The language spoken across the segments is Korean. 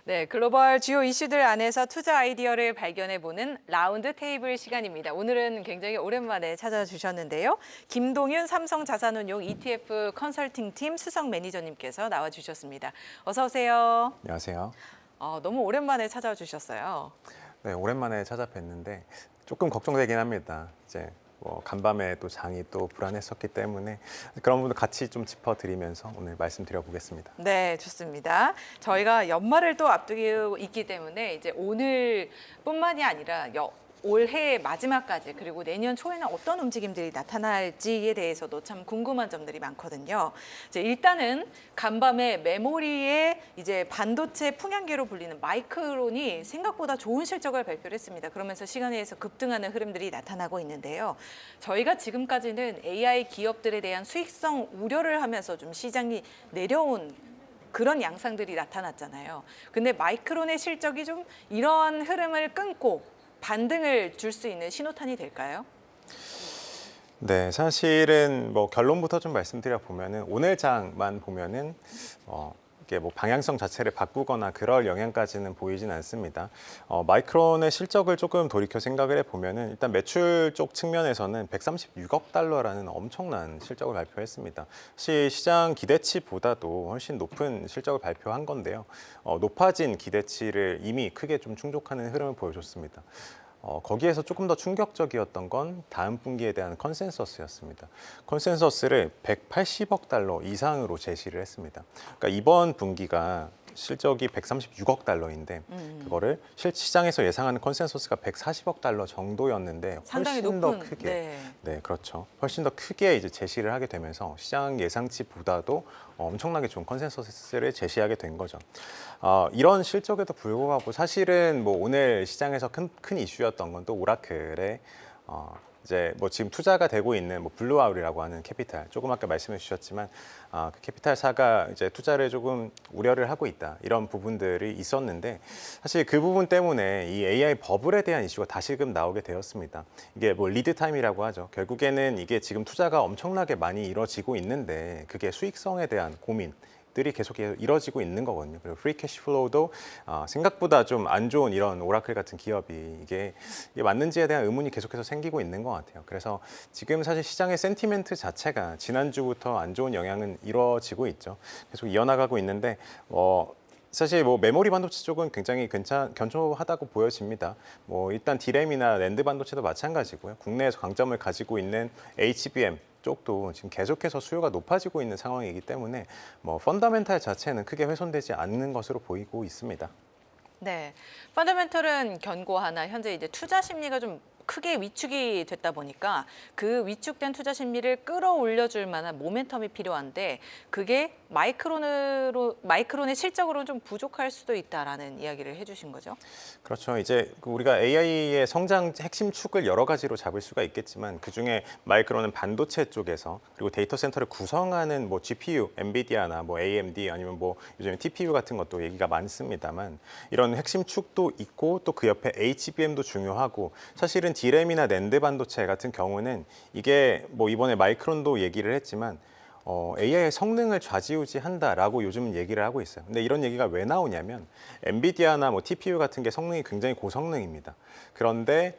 네, 글로벌 주요 이슈들 안에서 투자 아이디어를 발견해보는 라운드 테이블 시간입니다. 오늘은 굉장히 오랜만에 찾아주셨는데요. 김동윤 삼성자산운용 ETF 컨설팅팀 수석 매니저님께서 나와주셨습니다. 어서 오세요. 안녕하세요. 너무 오랜만에 찾아주셨어요. 네, 오랜만에 찾아뵀는데 조금 걱정되긴 합니다. 이제 간밤에 또 장이 또 불안했었기 때문에 그런 부분도 같이 좀 짚어드리면서 오늘 말씀드려보겠습니다. 네, 좋습니다. 저희가 연말을 또 앞두고 있기 때문에 이제 오늘뿐만이 아니라 올해 마지막까지 그리고 내년 초에는 어떤 움직임들이 나타날지에 대해서도 참 궁금한 점들이 많거든요. 이제 일단은 간밤에 메모리의 이제 반도체 풍향계로 불리는 마이크론이 생각보다 좋은 실적을 발표를 했습니다. 그러면서 시간에 의해서 급등하는 흐름들이 나타나고 있는데요. 저희가 지금까지는 AI 기업들에 대한 수익성 우려를 하면서 좀 시장이 내려온 그런 양상들이 나타났잖아요. 근데 마이크론의 실적이 좀 이러한 흐름을 끊고 반등을 줄 수 있는 신호탄이 될까요? 네, 사실은 결론부터 좀 말씀드려 보면은 오늘 장만 보면은 이게 방향성 자체를 바꾸거나 그럴 영향까지는 보이진 않습니다. 마이크론의 실적을 조금 돌이켜 생각을 해보면은 일단 매출 쪽 측면에서는 136억 달러라는 엄청난 실적을 발표했습니다. 사실 시장 기대치보다도 훨씬 높은 실적을 발표한 건데요. 높아진 기대치를 이미 크게 좀 충족하는 흐름을 보여줬습니다. 거기에서 조금 더 충격적이었던 건 다음 분기에 대한 컨센서스였습니다. 컨센서스를 180억 달러 이상으로 제시를 했습니다. 그러니까 이번 분기가 실적이 136억 달러인데 그거를 시장에서 예상하는 컨센서스가 140억 달러 정도였는데 상당히 훨씬 더 높은, 크게 네, 그렇죠. 훨씬 더 크게 이제 제시를 하게 되면서 시장 예상치보다도 엄청나게 좋은 컨센서스를 제시하게 된 거죠. 이런 실적에도 불구하고 사실은 오늘 시장에서 큰 이슈였던 건 또 오라클의 이제 지금 투자가 되고 있는 블루아울이라고 하는 캐피탈, 조금 아까 말씀해 주셨지만 그 캐피탈사가 이제 투자를 조금 우려를 하고 있다, 이런 부분들이 있었는데 사실 그 부분 때문에 이 AI 버블에 대한 이슈가 다시금 나오게 되었습니다. 이게 리드 타임이라고 하죠. 결국에는 이게 지금 투자가 엄청나게 많이 이루어지고 있는데 그게 수익성에 대한 고민 들이 계속 이뤄지고 있는 거거든요. 그리고 프리 캐시 플로우도 생각보다 좀 안 좋은 이런 오라클 같은 기업이 이게 맞는지에 대한 의문이 계속해서 생기고 있는 것 같아요. 그래서 지금 사실 시장의 센티멘트 자체가 지난주부터 안 좋은 영향은 이루어지고 있죠. 계속 이어나가고 있는데 사실 메모리 반도체 쪽은 굉장히 견조하다고 보여집니다. 일단 D램이나 낸드 반도체도 마찬가지고요. 국내에서 강점을 가지고 있는 HBM 쪽도 지금 계속해서 수요가 높아지고 있는 상황이기 때문에 펀더멘탈 자체는 크게 훼손되지 않는 것으로 보이고 있습니다. 네, 펀더멘털은 견고하나 현재 이제 투자 심리가 좀 크게 위축이 됐다 보니까 그 위축된 투자 심리를 끌어올려줄 만한 모멘텀이 필요한데 그게 마이크론의 실적으로 좀 부족할 수도 있다라는 이야기를 해주신 거죠. 그렇죠. 이제 우리가 AI의 성장 핵심 축을 여러 가지로 잡을 수가 있겠지만 그중에 마이크론은 반도체 쪽에서 그리고 데이터 센터를 구성하는 GPU, 엔비디아나 AMD 아니면 요즘에 TPU 같은 것도 얘기가 많습니다만 이런 핵심 축도 있고 또 그 옆에 HBM도 중요하고 사실은 D램이나 낸드 반도체 같은 경우는 이게 이번에 마이크론도 얘기를 했지만 AI의 성능을 좌지우지한다라고 요즘은 얘기를 하고 있어요. 근데 이런 얘기가 왜 나오냐면 엔비디아나 TPU 같은 게 성능이 굉장히 고성능입니다. 그런데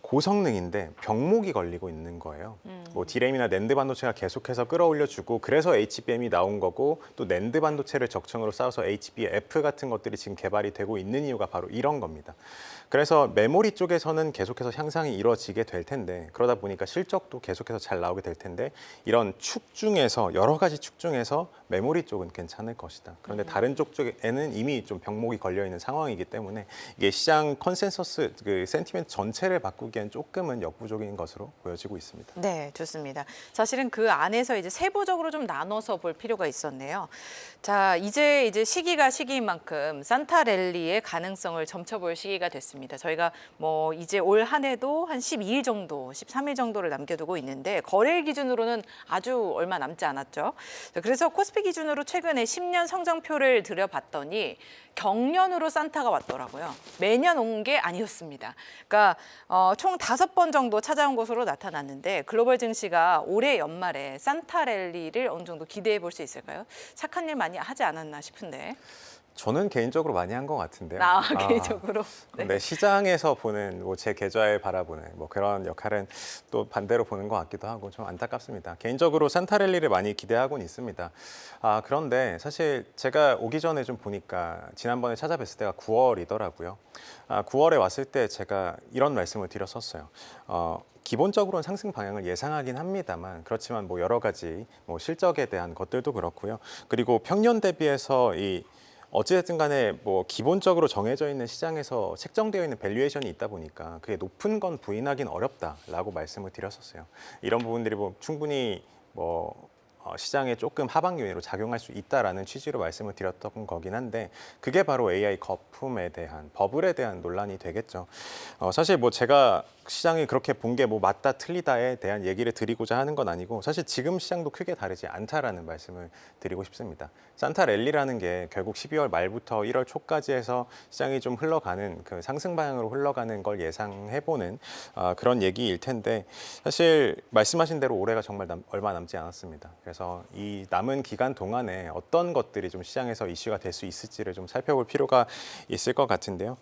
고성능인데 병목이 걸리고 있는 거예요. D램이나 낸드 반도체가 계속해서 끌어올려주고 그래서 HBM이 나온 거고 또 낸드 반도체를 적층으로 쌓아서 HBF 같은 것들이 지금 개발이 되고 있는 이유가 바로 이런 겁니다. 그래서 메모리 쪽에서는 계속해서 향상이 이루어지게 될 텐데 그러다 보니까 실적도 계속해서 잘 나오게 될 텐데 이런 축 중에서 여러 가지 축 중에서 메모리 쪽은 괜찮을 것이다. 그런데 다른 쪽 쪽에는 이미 좀 병목이 걸려 있는 상황이기 때문에 이게 시장 컨센서스 그 센티멘트 전체를 바꾸기엔 조금은 역부족인 것으로 보여지고 있습니다. 네, 좋습니다. 사실은 그 안에서 이제 세부적으로 좀 나눠서 볼 필요가 있었네요. 자, 이제 시기가 시기인 만큼 산타랠리의 가능성을 점쳐볼 시기가 됐습니다. 저희가 이제 올 한 해도 한 12일 정도, 13일 정도를 남겨두고 있는데 거래일 기준으로는 아주 얼마 남지 않았죠. 그래서 코스피 기준으로 최근에 10년 성장표를 들여봤더니 경년으로 산타가 왔더라고요. 매년 온 게 아니었습니다. 그러니까 총 5번 정도 찾아온 것으로 나타났는데 글로벌 증시가 올해 연말에 산타 랠리를 어느 정도 기대해 볼 수 있을까요? 착한 일 많이 하지 않았나 싶은데. 저는 개인적으로 많이 한 것 같은데요. 나 개인적으로. 네, 시장에서 보는 뭐 제 계좌에 바라보는 뭐 그런 역할은 또 반대로 보는 것 같기도 하고 좀 안타깝습니다. 개인적으로 산타랠리를 많이 기대하고는 있습니다. 그런데 사실 제가 오기 전에 좀 보니까 지난번에 찾아뵀을 때가 9월이더라고요. 9월에 왔을 때 제가 이런 말씀을 드렸었어요. 기본적으로는 상승 방향을 예상하긴 합니다만 그렇지만 뭐 여러 가지 뭐 실적에 대한 것들도 그렇고요. 그리고 평년 대비해서 이 어찌됐든 간에 뭐 기본적으로 정해져 있는 시장에서 책정되어 있는 밸류에이션이 있다 보니까 그게 높은 건 부인하기는 어렵다라고 말씀을 드렸었어요. 이런 부분들이 뭐 충분히 뭐 시장에 조금 하방 요인으로 작용할 수 있다라는 취지로 말씀을 드렸던 거긴 한데 그게 바로 AI 거품에 대한 버블에 대한 논란이 되겠죠. 사실 뭐 제가 시장이 그렇게 본 게 뭐 맞다 틀리다에 대한 얘기를 드리고자 하는 건 아니고 사실 지금 시장도 크게 다르지 않다라는 말씀을 드리고 싶습니다. 산타 랠리라는 게 결국 12월 말부터 1월 초까지 해서 시장이 좀 흘러가는 그 상승 방향으로 흘러가는 걸 예상해보는 그런 얘기일 텐데 사실 말씀하신 대로 올해가 정말 얼마 남지 않았습니다. 그래서 이 남은 기간 동안에 어떤 것들이 좀 시장에서 이슈가 될 수 있을지를 좀 살펴볼 필요가 있을 것 같은데요.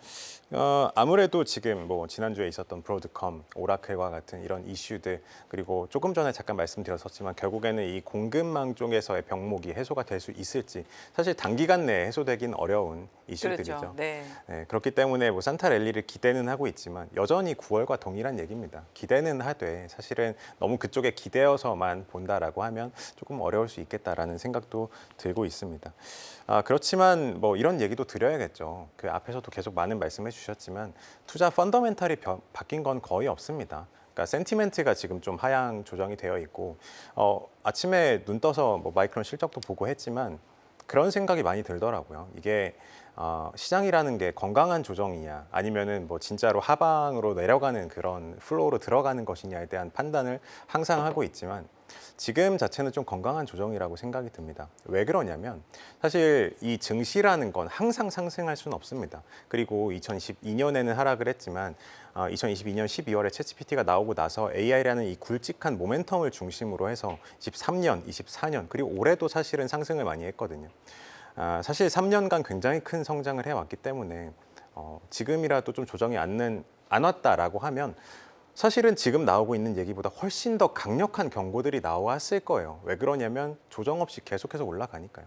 아무래도 지금 뭐 지난주에 있었던 브로드컴, 오라클과 같은 이런 이슈들 그리고 조금 전에 잠깐 말씀드렸었지만 결국에는 이 공급망 쪽에서의 병목이 해소가 될 수 있을지 사실 단기간 내에 해소되긴 어려운 이슈들이죠. 그렇죠. 네. 네, 그렇기 때문에 뭐 산타 랠리를 기대는 하고 있지만 여전히 9월과 동일한 얘기입니다. 기대는 하되 사실은 너무 그쪽에 기대어서만 본다라고 하면 조금 어려울 수 있겠다라는 생각도 들고 있습니다. 그렇지만 뭐 이런 얘기도 드려야겠죠. 그 앞에서도 계속 많은 말씀해 주셨지만 투자 펀더멘탈이 바뀐 건 거의 없습니다. 그러니까 센티멘트가 지금 좀 하향 조정이 되어 있고 아침에 눈 떠서 뭐 마이크론 실적도 보고 했지만 그런 생각이 많이 들더라고요. 이게 시장이라는 게 건강한 조정이냐 아니면은 뭐 진짜로 하방으로 내려가는 그런 플로우로 들어가는 것이냐에 대한 판단을 항상 하고 있지만 지금 자체는 좀 건강한 조정이라고 생각이 듭니다. 왜 그러냐면 사실 이 증시라는 건 항상 상승할 수는 없습니다. 그리고 2022년에는 하락을 했지만 2022년 12월에 챗GPT가 나오고 나서 AI라는 이 굵직한 모멘텀을 중심으로 해서 23년, 24년 그리고 올해도 사실은 상승을 많이 했거든요. 사실 3년간 굉장히 큰 성장을 해왔기 때문에 지금이라도 좀 조정이 안 왔다라고 하면 사실은 지금 나오고 있는 얘기보다 훨씬 더 강력한 경고들이 나왔을 거예요. 왜 그러냐면 조정 없이 계속해서 올라가니까요.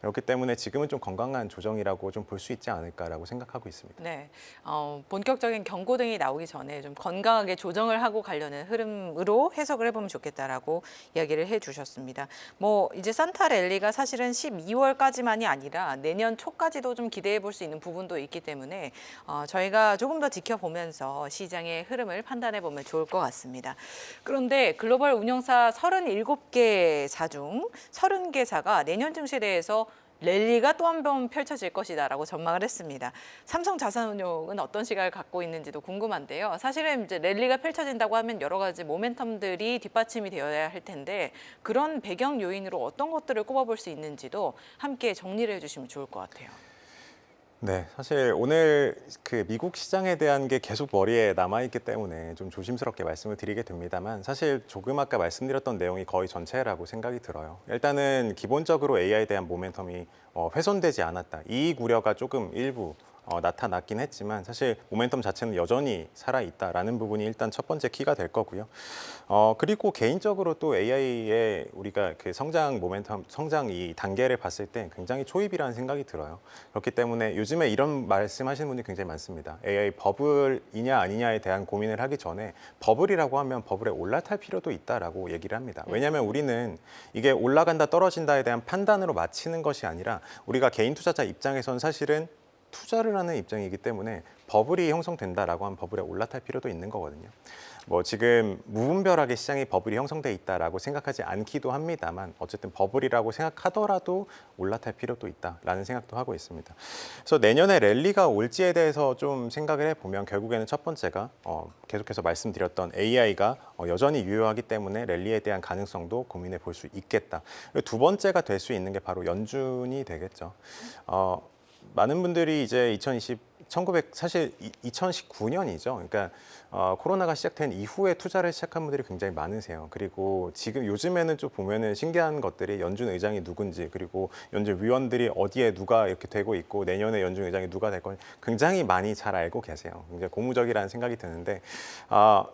그렇기 때문에 지금은 좀 건강한 조정이라고 좀 볼 수 있지 않을까라고 생각하고 있습니다. 네, 본격적인 경고등이 나오기 전에 좀 건강하게 조정을 하고 가려는 흐름으로 해석을 해보면 좋겠다라고 이야기를 해주셨습니다. 뭐 이제 산타 랠리가 사실은 12월까지만이 아니라 내년 초까지도 좀 기대해 볼 수 있는 부분도 있기 때문에 저희가 조금 더 지켜보면서 시장의 흐름을 판단해 보면 좋을 것 같습니다. 그런데 글로벌 운영사 37개사 중 30개사가 내년 증시에 대해서 랠리가 또 한 번 펼쳐질 것이다라고 전망을 했습니다. 삼성자산운용은 어떤 시각을 갖고 있는지도 궁금한데요. 사실은 이제 랠리가 펼쳐진다고 하면 여러 가지 모멘텀들이 뒷받침이 되어야 할 텐데 그런 배경 요인으로 어떤 것들을 꼽아볼 수 있는지도 함께 정리를 해주시면 좋을 것 같아요. 네, 사실 오늘 그 미국 시장에 대한 게 계속 머리에 남아있기 때문에 좀 조심스럽게 말씀을 드리게 됩니다만 사실 조금 아까 말씀드렸던 내용이 거의 전체라고 생각이 들어요. 일단은 기본적으로 AI에 대한 모멘텀이 훼손되지 않았다. 이익 우려가 조금 일부 나타났긴 했지만 사실 모멘텀 자체는 여전히 살아있다라는 부분이 일단 첫 번째 키가 될 거고요. 그리고 개인적으로 또 AI의 우리가 그 성장 모멘텀, 성장 이 단계를 봤을 때 굉장히 초입이라는 생각이 들어요. 그렇기 때문에 요즘에 이런 말씀하시는 분들이 굉장히 많습니다. AI 버블이냐 아니냐에 대한 고민을 하기 전에 버블이라고 하면 버블에 올라탈 필요도 있다라고 얘기를 합니다. 왜냐하면 우리는 이게 올라간다 떨어진다에 대한 판단으로 맞히는 것이 아니라 우리가 개인 투자자 입장에서는 사실은 투자를 하는 입장이기 때문에 버블이 형성된다라고 하면 버블에 올라탈 필요도 있는 거거든요. 뭐 지금 무분별하게 시장이 버블이 형성돼 있다라고 생각하지 않기도 합니다만 어쨌든 버블이라고 생각하더라도 올라탈 필요도 있다라는 생각도 하고 있습니다. 그래서 내년에 랠리가 올지에 대해서 좀 생각을 해보면 결국에는 첫 번째가 계속해서 말씀드렸던 AI가 여전히 유효하기 때문에 랠리에 대한 가능성도 고민해 볼 수 있겠다. 그리고 두 번째가 될 수 있는 게 바로 연준이 되겠죠. 많은 분들이 이제 사실 2019년이죠. 그러니까 코로나가 시작된 이후에 투자를 시작한 분들이 굉장히 많으세요. 그리고 지금 요즘에는 좀 보면은 신기한 것들이 연준 의장이 누군지, 그리고 연준 위원들이 어디에 누가 이렇게 되고 있고, 내년에 연준 의장이 누가 될 건지 굉장히 많이 잘 알고 계세요. 굉장히 고무적이라는 생각이 드는데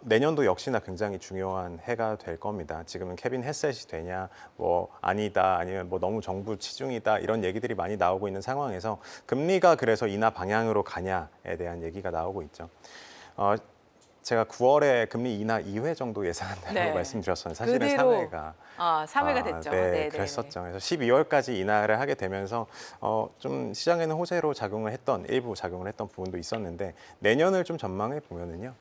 내년도 역시나 굉장히 중요한 해가 될 겁니다. 지금은 케빈 헤셋이 되냐, 뭐 아니다, 아니면 뭐 너무 정부 치중이다, 이런 얘기들이 많이 나오고 있는 상황에서 금리가 그래서 인하 방향으로 가냐에 대한 얘기가 나오고 있죠. 제가 9월에 금리 인하 2회 정도 예상한다고 네. 말씀드렸었는데 사실은 그대로 3회가 3회가 됐죠. 네, 네, 그랬었죠. 그래서 12월까지 인하를 하게 되면서 좀 시장에는 호재로 일부 작용을 했던 부분도 있었는데, 내년을 좀 전망해 보면은요.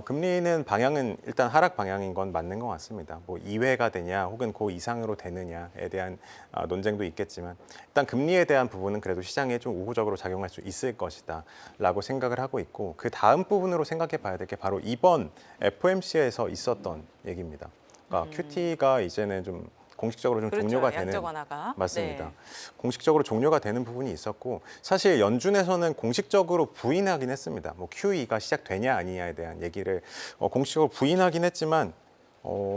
금리는 방향은 일단 하락 방향인 건 맞는 것 같습니다. 뭐 2회가 되냐 혹은 그 이상으로 되느냐에 대한 논쟁도 있겠지만, 일단 금리에 대한 부분은 그래도 시장에 좀 우호적으로 작용할 수 있을 것이다 라고 생각을 하고 있고, 그 다음 부분으로 생각해 봐야 될 게 바로 이번 FOMC에서 있었던 얘기입니다. 그러니까 QT가 이제는 좀 공식적으로 좀 그렇죠. 종료가 되는, 양적 완화가. 맞습니다. 네. 공식적으로 종료가 되는 부분이 있었고, 사실 연준에서는 공식적으로 부인하긴 했습니다. 뭐 QE가 시작되냐 아니냐에 대한 얘기를 공식적으로 부인하긴 했지만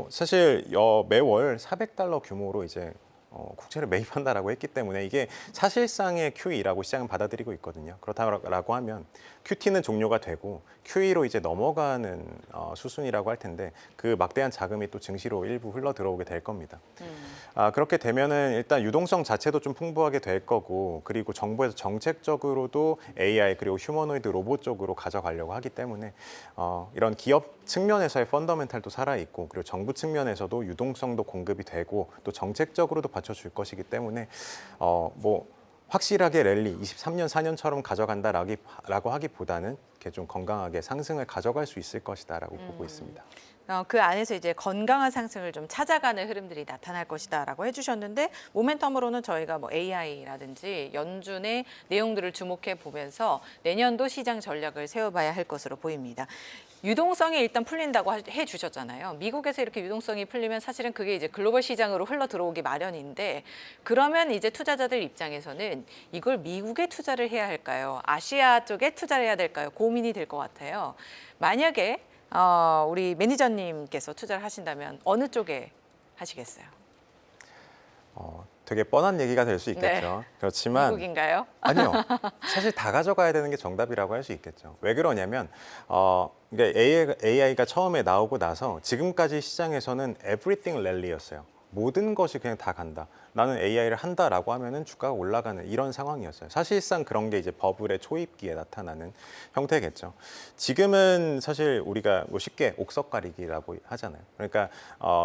사실 매월 400달러 규모로 이제 국채를 매입한다라고 했기 때문에 이게 사실상의 QE라고 시장은 받아들이고 있거든요. 그렇다고 하면 QT는 종료가 되고 QE로 이제 넘어가는 수순이라고 할 텐데, 그 막대한 자금이 또 증시로 일부 흘러 들어오게 될 겁니다. 그렇게 되면은 일단 유동성 자체도 좀 풍부하게 될 거고, 그리고 정부에서 정책적으로도 AI 그리고 휴머노이드 로봇 쪽으로 가져가려고 하기 때문에 이런 기업 측면에서의 펀더멘탈도 살아 있고, 그리고 정부 측면에서도 유동성도 공급이 되고 또 정책적으로도 받쳐줄 것이기 때문에 뭐 확실하게 랠리 23년 4년처럼 가져간다라고 하기보다는 이렇게 좀 건강하게 상승을 가져갈 수 있을 것이다라고 보고 있습니다. 그 안에서 이제 건강한 상승을 좀 찾아가는 흐름들이 나타날 것이다라고 해주셨는데, 모멘텀으로는 저희가 뭐 AI라든지 연준의 내용들을 주목해 보면서 내년도 시장 전략을 세워봐야 할 것으로 보입니다. 유동성이 일단 풀린다고 해주셨잖아요. 미국에서 이렇게 유동성이 풀리면 사실은 그게 이제 글로벌 시장으로 흘러 들어오기 마련인데, 그러면 이제 투자자들 입장에서는 이걸 미국에 투자를 해야 할까요? 아시아 쪽에 투자를 해야 될까요? 고민이 될 것 같아요. 만약에 우리 매니저님께서 투자를 하신다면 어느 쪽에 하시겠어요? 되게 뻔한 얘기가 될 수 있겠죠. 네. 그렇지만 미국인가요? 아니요. 사실 다 가져가야 되는 게 정답이라고 할 수 있겠죠. 왜 그러냐면 이게 AI가 처음에 나오고 나서 지금까지 시장에서는 everything rally였어요. 모든 것이 그냥 다 간다. 나는 AI를 한다라고 하면은 주가가 올라가는 이런 상황이었어요. 사실상 그런 게 이제 버블의 초입기에 나타나는 형태겠죠. 지금은 사실 우리가 뭐 쉽게 옥석 가리기라고 하잖아요. 그러니까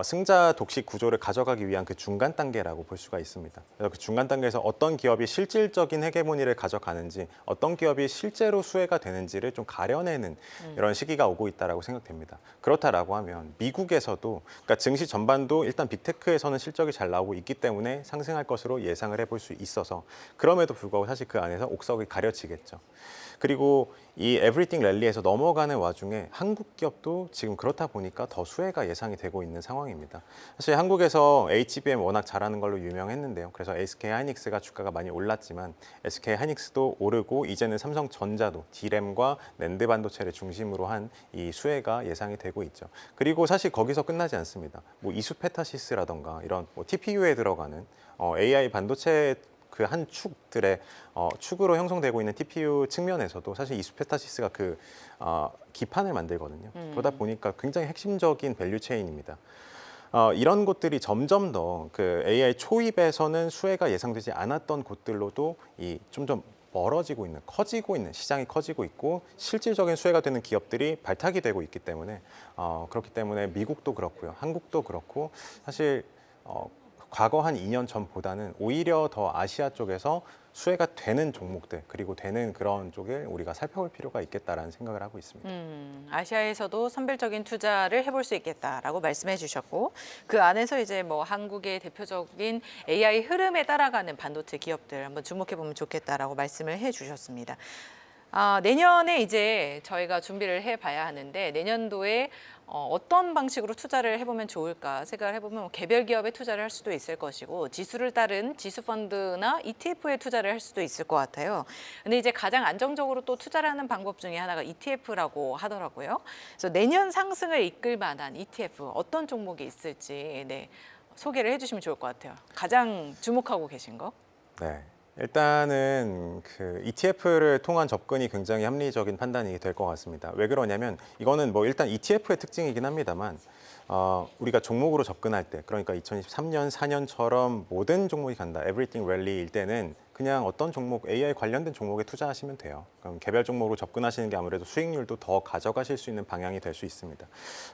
승자 독식 구조를 가져가기 위한 그 중간 단계라고 볼 수가 있습니다. 그래서 그 중간 단계에서 어떤 기업이 실질적인 헤게모니를 가져가는지, 어떤 기업이 실제로 수혜가 되는지를 좀 가려내는 이런 시기가 오고 있다라고 생각됩니다. 그렇다라고 하면 미국에서도, 그러니까 증시 전반도 일단 빅테크에서는 실적이 잘 나오고 있기 때문에 상승할 것으로 예상을 해볼 수 있어서, 그럼에도 불구하고 사실 그 안에서 옥석이 가려지겠죠. 그리고 이 에브리띵 랠리에서 넘어가는 와중에 한국 기업도 지금 그렇다 보니까 더 수혜가 예상이 되고 있는 상황입니다. 사실 한국에서 HBM 워낙 잘하는 걸로 유명했는데요. 그래서 SK하이닉스가 주가가 많이 올랐지만 SK하이닉스도 오르고, 이제는 삼성전자도 D램과 낸드 반도체를 중심으로 한 이 수혜가 예상이 되고 있죠. 그리고 사실 거기서 끝나지 않습니다. 뭐 이수페타시스라던가 이런 뭐 TPU에 들어가는 AI 반도체 그 한 축들의 축으로 형성되고 있는 TPU 측면에서도 사실 이수페타시스가 그 기판을 만들거든요. 그러다 보니까 굉장히 핵심적인 밸류 체인입니다. 이런 곳들이 점점 더 그 AI 초입에서는 수혜가 예상되지 않았던 곳들로도 이 점점 멀어지고 있는, 커지고 있는, 시장이 커지고 있고 실질적인 수혜가 되는 기업들이 발탁이 되고 있기 때문에 그렇기 때문에 미국도 그렇고요, 한국도 그렇고, 사실 과거 한 2년 전보다는 오히려 더 아시아 쪽에서 수혜가 되는 종목들, 그리고 되는 그런 쪽을 우리가 살펴볼 필요가 있겠다라는 생각을 하고 있습니다. 아시아에서도 선별적인 투자를 해볼 수 있겠다라고 말씀해 주셨고, 그 안에서 이제 뭐 한국의 대표적인 AI 흐름에 따라가는 반도체 기업들 한번 주목해 보면 좋겠다라고 말씀을 해 주셨습니다. 내년에 이제 저희가 준비를 해봐야 하는데 내년도에 어떤 방식으로 투자를 해보면 좋을까 생각을 해보면 개별 기업에 투자를 할 수도 있을 것이고 지수를 따른 지수 펀드나 ETF에 투자를 할 수도 있을 것 같아요. 근데 이제 가장 안정적으로 또 투자를 하는 방법 중에 하나가 ETF라고 하더라고요. 그래서 내년 상승을 이끌 만한 ETF 어떤 종목이 있을지 소개를 해주시면 좋을 것 같아요. 가장 주목하고 계신 거? 네. 일단은 그 ETF를 통한 접근이 굉장히 합리적인 판단이 될 것 같습니다. 왜 그러냐면 이거는 뭐 일단 ETF의 특징이긴 합니다만 우리가 종목으로 접근할 때 그러니까 2023년, 4년처럼 모든 종목이 간다, Everything Rally일 때는 그냥 어떤 종목, AI 관련된 종목에 투자하시면 돼요. 그럼 개별 종목으로 접근하시는 게 아무래도 수익률도 더 가져가실 수 있는 방향이 될 수 있습니다.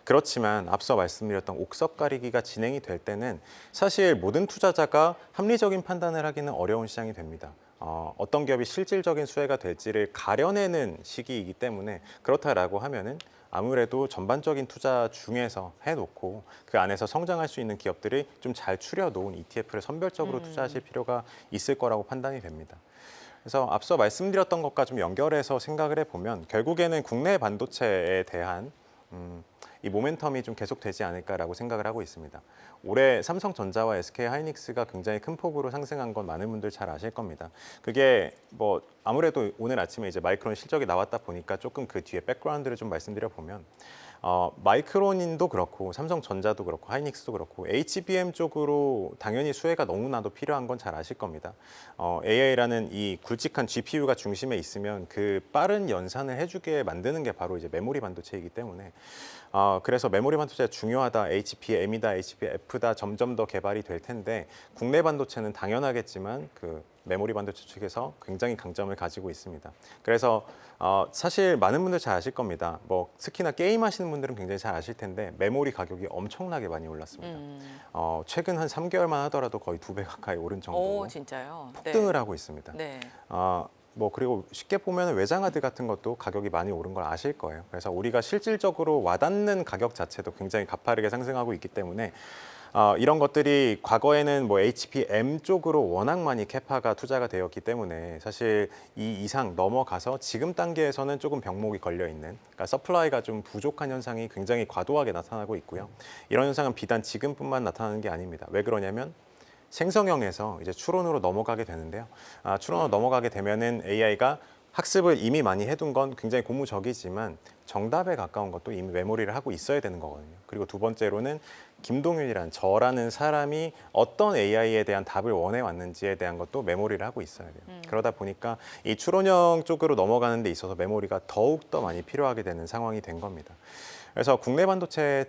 그렇지만 앞서 말씀드렸던 옥석 가리기가 진행이 될 때는 사실 모든 투자자가 합리적인 판단을 하기는 어려운 시장이 됩니다. 어떤 기업이 실질적인 수혜가 될지를 가려내는 시기이기 때문에 그렇다라고 하면은 아무래도 전반적인 투자 중에서 해놓고 그 안에서 성장할 수 있는 기업들이 좀 잘 추려놓은 ETF를 선별적으로 투자하실 필요가 있을 거라고 판단이 됩니다. 그래서 앞서 말씀드렸던 것과 좀 연결해서 생각을 해보면 결국에는 국내 반도체에 대한 이 모멘텀이 좀 계속되지 않을까라고 생각을 하고 있습니다. 올해 삼성전자와 SK하이닉스가 굉장히 큰 폭으로 상승한 건 많은 분들 잘 아실 겁니다. 그게 뭐 아무래도 오늘 아침에 이제 마이크론 실적이 나왔다 보니까 조금 그 뒤에 백그라운드를 좀 말씀드려 보면 마이크론인도 그렇고 삼성전자도 그렇고 하이닉스도 그렇고 HBM 쪽으로 당연히 수혜가 너무나도 필요한 건 잘 아실 겁니다. AI라는 이 굵직한 GPU가 중심에 있으면 그 빠른 연산을 해주게 만드는 게 바로 이제 메모리 반도체이기 때문에 그래서 메모리 반도체가 중요하다, HBM이다, HBF다 점점 더 개발이 될 텐데 국내 반도체는 당연하겠지만 그 메모리 반도체 측에서 굉장히 강점을 가지고 있습니다. 그래서 사실 많은 분들 잘 아실 겁니다. 뭐 특히나 게임 하시는 분들은 굉장히 잘 아실 텐데 메모리 가격이 엄청나게 많이 올랐습니다. 최근 한 3개월만 하더라도 거의 2배 가까이 오른 정도로 오, 진짜요? 폭등을 하고 있습니다. 네. 뭐 그리고 쉽게 보면 외장하드 같은 것도 가격이 많이 오른 걸 아실 거예요. 그래서 우리가 실질적으로 와닿는 가격 자체도 굉장히 가파르게 상승하고 있기 때문에 이런 것들이 과거에는 뭐 HBM 쪽으로 워낙 많이 캐파가 투자가 되었기 때문에 사실 이 이상 넘어가서 지금 단계에서는 조금 병목이 걸려 있는, 그러니까 서플라이가 좀 부족한 현상이 굉장히 과도하게 나타나고 있고요. 이런 현상은 비단 지금뿐만 나타나는 게 아닙니다. 왜 그러냐면 생성형에서 이제 추론으로 넘어가게 되는데요. 추론으로 넘어가게 되면은 AI가 학습을 이미 많이 해둔 건 굉장히 고무적이지만 정답에 가까운 것도 이미 메모리를 하고 있어야 되는 거거든요. 그리고 두 번째로는 김동윤이란 저라는 사람이 어떤 AI에 대한 답을 원해 왔는지에 대한 것도 메모리를 하고 있어야 돼요. 그러다 보니까 이 추론형 쪽으로 넘어가는 데 있어서 메모리가 더욱 더 많이 필요하게 되는 상황이 된 겁니다. 그래서 국내 반도체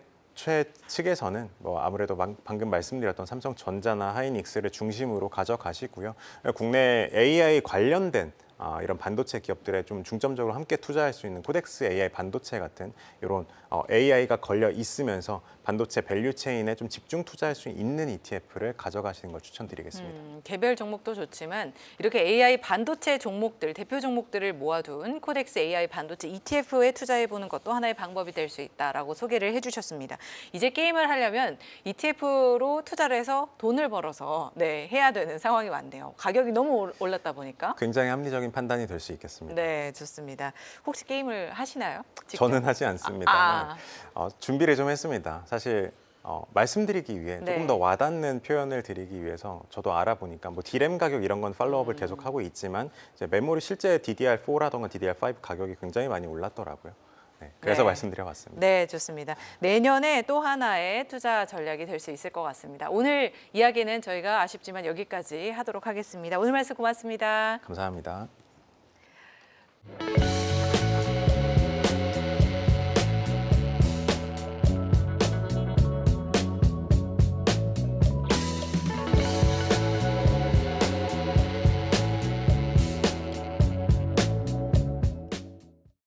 측에서는 뭐 아무래도 방금 말씀드렸던 삼성전자나 하이닉스를 중심으로 가져가시고요. 국내 AI 관련된 이런 반도체 기업들에 좀 중점적으로 함께 투자할 수 있는 코덱스 AI 반도체 같은 이런 AI가 걸려 있으면서 반도체 밸류 체인에 좀 집중 투자할 수 있는 ETF를 가져가시는 걸 추천드리겠습니다. 개별 종목도 좋지만 이렇게 AI 반도체 종목들, 대표 종목들을 모아둔 코덱스 AI 반도체 ETF에 투자해보는 것도 하나의 방법이 될 수 있다라고 소개를 해주셨습니다. 이제 게임을 하려면 ETF로 투자를 해서 돈을 벌어서 해야 되는 상황이 왔네요. 가격이 너무 올랐다 보니까. 굉장히 합리적인 판단이 될 수 있겠습니다. 네, 좋습니다. 혹시 게임을 하시나요? 직접? 저는 하지 않습니다만 준비를 좀 했습니다. 사실 말씀드리기 위해 조금 더 와닿는 표현을 드리기 위해서 저도 알아보니까 뭐 D램 가격 이런 건 팔로우업을 계속 하고 있지만 이제 메모리 실제 DDR4라던가 DDR5 가격이 굉장히 많이 올랐더라고요. 그래서 말씀드려봤습니다. 네, 좋습니다. 내년에 또 하나의 투자 전략이 될 수 있을 것 같습니다. 오늘 이야기는 저희가 아쉽지만 여기까지 하도록 하겠습니다. 오늘 말씀 고맙습니다. 감사합니다.